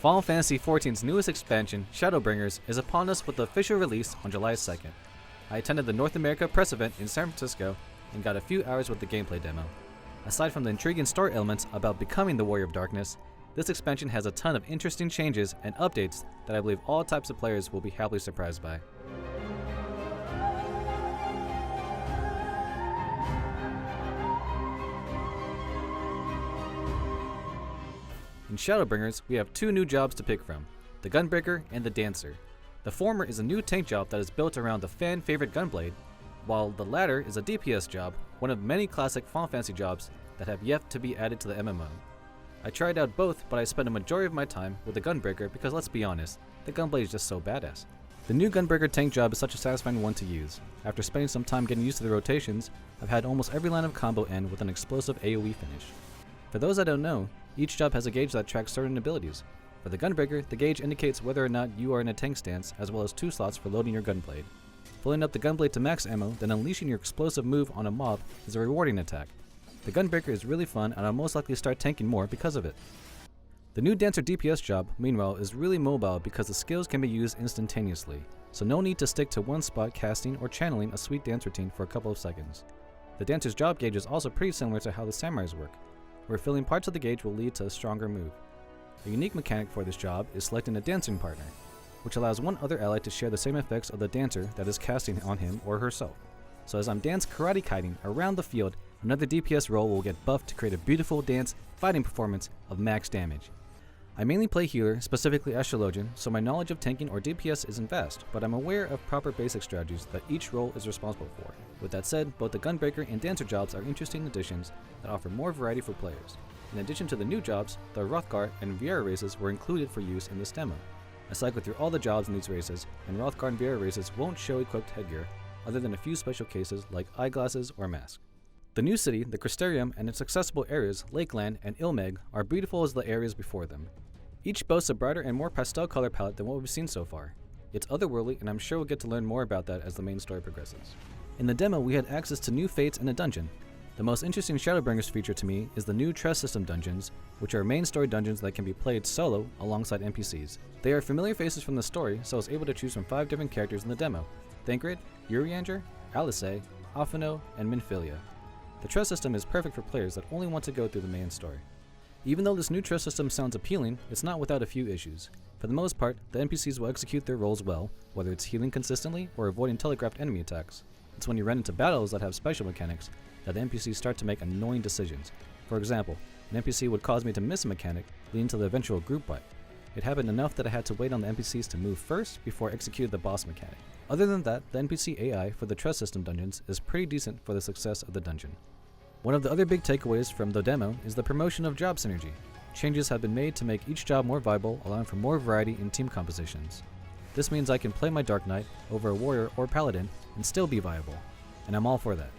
Final Fantasy XIV's newest expansion, Shadowbringers, is upon us with the official release on July 2nd. I attended the North America press event in San Francisco and got a few hours with the gameplay demo. Aside from the intriguing story elements about becoming the Warrior of Darkness, this expansion has a ton of interesting changes and updates that I believe all types of players will be happily surprised by. In Shadowbringers, we have two new jobs to pick from, the Gunbreaker and the Dancer. The former is a new tank job that is built around the fan-favorite Gunblade, while the latter is a DPS job, one of many classic Final Fantasy jobs that have yet to be added to the MMO. I tried out both, but I spent a majority of my time with the Gunbreaker because let's be honest, the Gunblade is just so badass. The new Gunbreaker tank job is such a satisfying one to use. After spending some time getting used to the rotations, I've had almost every line of combo end with an explosive AoE finish. For those that don't know, each job has a gauge that tracks certain abilities. For the Gunbreaker, the gauge indicates whether or not you are in a tank stance, as well as 2 slots for loading your Gunblade. Filling up the Gunblade to max ammo, then unleashing your explosive move on a mob is a rewarding attack. The Gunbreaker is really fun, and I'll most likely start tanking more because of it. The new Dancer DPS job, meanwhile, is really mobile because the skills can be used instantaneously, so no need to stick to one spot casting or channeling a sweet dance routine for a couple of seconds. The Dancer's job gauge is also pretty similar to how the Samurai's work, where filling parts of the gauge will lead to a stronger move. A unique mechanic for this job is selecting a dancing partner, which allows one other ally to share the same effects of the dancer that is casting on him or herself. So as I'm dance karate kiting around the field, another DPS role will get buffed to create a beautiful dance fighting performance of max damage. I mainly play healer, specifically Astrologian, so my knowledge of tanking or DPS isn't vast, but I'm aware of proper basic strategies that each role is responsible for. With that said, both the Gunbreaker and Dancer jobs are interesting additions that offer more variety for players. In addition to the new jobs, the Hrothgar and Viera races were included for use in this demo. I cycled through all the jobs in these races, and Hrothgar and Viera races won't show equipped headgear, other than a few special cases like eyeglasses or mask. The new city, the Crystarium, and its accessible areas, Lakeland and Ilmeg, are beautiful as the areas before them. Each boasts a brighter and more pastel color palette than what we've seen so far. It's otherworldly, and I'm sure we'll get to learn more about that as the main story progresses. In the demo, we had access to new fates and a dungeon. The most interesting Shadowbringers feature to me is the new Nutrisystem Dungeons, which are main story dungeons that can be played solo alongside NPCs. They are familiar faces from the story, so I was able to choose from 5 different characters in the demo: Thancred, Urianger, Alice, Alphino, and Minfilia. The trust system is perfect for players that only want to go through the main story. Even though this new trust system sounds appealing, it's not without a few issues. For the most part, the NPCs will execute their roles well, whether it's healing consistently or avoiding telegraphed enemy attacks. It's when you run into battles that have special mechanics that the NPCs start to make annoying decisions. For example, an NPC would cause me to miss a mechanic, leading to the eventual group wipe. It happened enough that I had to wait on the NPCs to move first before I executed the boss mechanic. Other than that, the NPC AI for the trust system dungeons is pretty decent for the success of the dungeon. One of the other big takeaways from the demo is the promotion of job synergy. Changes have been made to make each job more viable, allowing for more variety in team compositions. This means I can play my Dark Knight over a Warrior or Paladin and still be viable, and I'm all for that.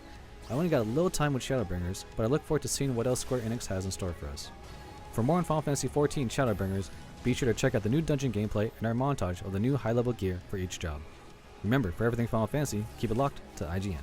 I only got a little time with Shadowbringers, but I look forward to seeing what else Square Enix has in store for us. For more on Final Fantasy XIV Shadowbringers, be sure to check out the new dungeon gameplay and our montage of the new high-level gear for each job. Remember, for everything Final Fantasy, keep it locked to IGN.